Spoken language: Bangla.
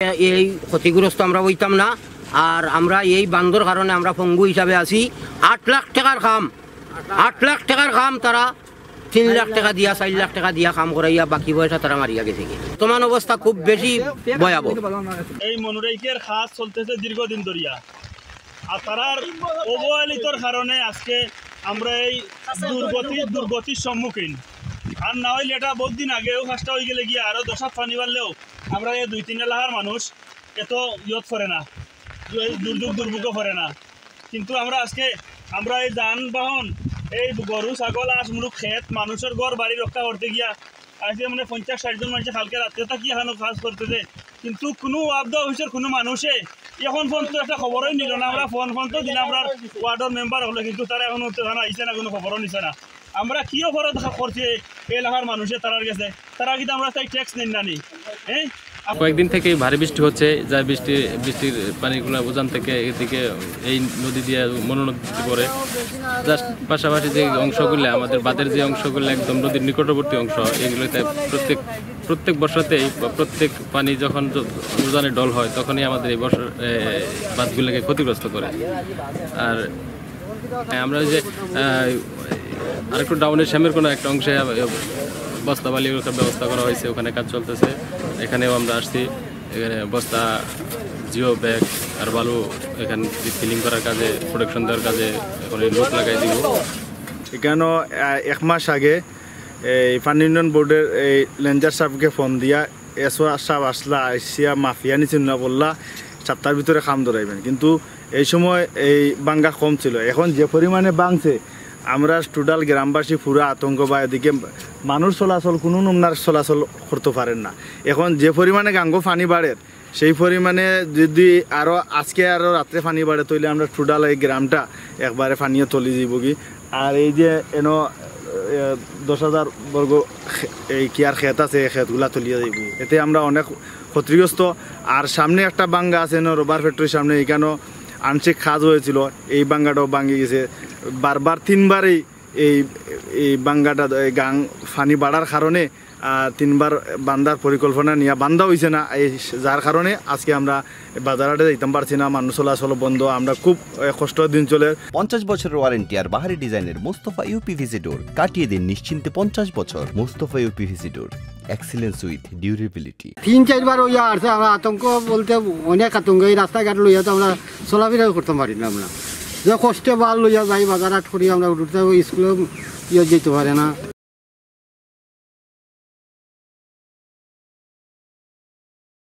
এই ক্ষতিগ্রস্ত আমরা হইতাম না। আর আমরা এই বান্ধর কারণে আমরা পঙ্গু হিসাবে আছি। 8 লাখ টাকার কাম, 8 লাখ টাকার কাম তারা 3 লাখ টাকা দিয়া 4 লাখ টাকা দিয়া কাম করাইয়া বাকি পয়সা তারা মারিয়া গেছে। বর্তমান অবস্থা খুব বেশি ভয়াবহ। এই মনোরাইকের খাত চলতেছে দীর্ঘদিন ধরিয়া, আর তারার অবহেলিতর কারণে আজকে আমরা এই দুর্গতির সম্মুখীন। আর না হইলে এটা বহুত দিন আগেও কাজটা হয়ে গেলে গিয়ে আরও 10 পানি বাড়লেও আমরা এই 2-3 এলাকার মানুষ এত ইয়ত করে না, দুর্ভোগও করে না। কিন্তু আমরা আজকে এই যানবাহন, এই গরু ছাগল আস মুলুক ক্ষেত মানুষের ঘর বাড়ি রক্ষা করতে গিয়া আজকে 50-60 জন মানুষের কালকে রাত্রে কি এখানে কাজ করতেছে, কিন্তু কোনো আবদা অফিসের কোনো মানুষে এখন পর্যন্ত একটা খবরই নিল না। আমরা ফোন তো দিলাম আমরা ওয়ার্ডের মেম্বার হলো, কিন্তু তারা এখন থানা আইসে না, কোনো খবরও নিছে না। আমরা কি অপরাধ করছি এই এলাকার মানুষের তারার কাছে, তারা কিন্তু আমরা তাই ট্যাক্স নেন না নি। হ্যাঁ, কয়েকদিন থেকে ভারী বৃষ্টি হচ্ছে, যা বৃষ্টির পানিগুলো উজান থেকে এদিকে এই নদী দিয়ে মনোনদীতে পড়ে। জাস্ট পাশাপাশি যে অংশগুলো আমাদের বাঁধের যে অংশগুলো একদম নদীর নিকটবর্তী অংশ, এগুলোতে প্রত্যেক বর্ষাতেই প্রত্যেক পানি যখন উজানে ডল হয় তখনই আমাদের এই বাঁধগুলোকে ক্ষতিগ্রস্ত করে। আর আমরা যে আরেকটু ডাউনের শ্যামের কোনো একটা অংশে বস্তা বালি ব্যবস্থা করা হয়েছে, ওখানে কাজ চলতেছে। এখানেও আমরা আসছি, এখানে বস্তা জিও ব্যাগ আর বালু এখানে ফিলিং করার কাজে, প্রোডাকশন দেওয়ার কাজে এখন লোক লাগাই দিব। এখানেও 1 মাস আগে এই পানি উন্নয়ন বোর্ডের এই লেঞ্জার সাহেবকে ফোন দিয়া এসো সাহেব আসলা আসিয়া মাফিয়া নিচে না বললা সপ্তাহের ভিতরে খাম ধরাইবেন, কিন্তু এই সময় এই বাঙ্গা কম ছিল। এখন যে পরিমাণে বাংছে আমরা টোটাল গ্রামবাসী পুরো আতঙ্ক, বা এদিকে মানুষ চলাচল কোনো নমুনার চলাচল করতে পারেন না। এখন যে পরিমাণে গাঙ্গো পানি বাড়ে সেই পরিমাণে যদি আজকে আরও রাত্রে পানি বাড়ে তাহলে আমরা টোটাল এই গ্রামটা একবারে পানিয়ে তলি যাব কি। আর এই যে এন 10,000 বর্গ এই কিয়ার ক্ষেত আছে, এই ক্ষেতগুলা তলিয়ে যাব, এতে আমরা অনেক ক্ষতিগ্রস্ত। আর সামনে একটা বাঙ্গা আছে রবার ফ্যাক্টরির সামনে, এখানেও আংশিক কাজ হয়েছিল, এই বাঙ্গাটাও ভাঙে গেছে। বারবার 3বারই এই বাঙ্গাটা গাং ফানি বাড়ার কারণে 3বার বান্ধার পরিকল্পনা নিয়ে বান্ধা হয়েছে না, এই যার কারণে আজকে আমরা বাজারহাটে যাইতে পারছি না, মানুষ চলাচল বন্ধ। আমরা খুব কষ্টের দিন চলে। 50 বছরের ওয়ারেন্টি আর বাহারি ডিজাইনের মোস্তফা ইউপিভিসি ডোর, কাটিয়ে দিন নিশ্চিন্তে 50 বছর। Mostafa uPVC door, excellence with durability. 3-4 বার হইয়া আসছে, আমরা আতঙ্ক বলতে অনেক আতঙ্ক। এই রাস্তাঘাট লইয়া তো আমরা চলাফেরা করতে পারি না। আমরা যে কষ্টে বাল লইয়া যাই বাজারহাট করি, আমরা স্কুলেও যেতে পারে না।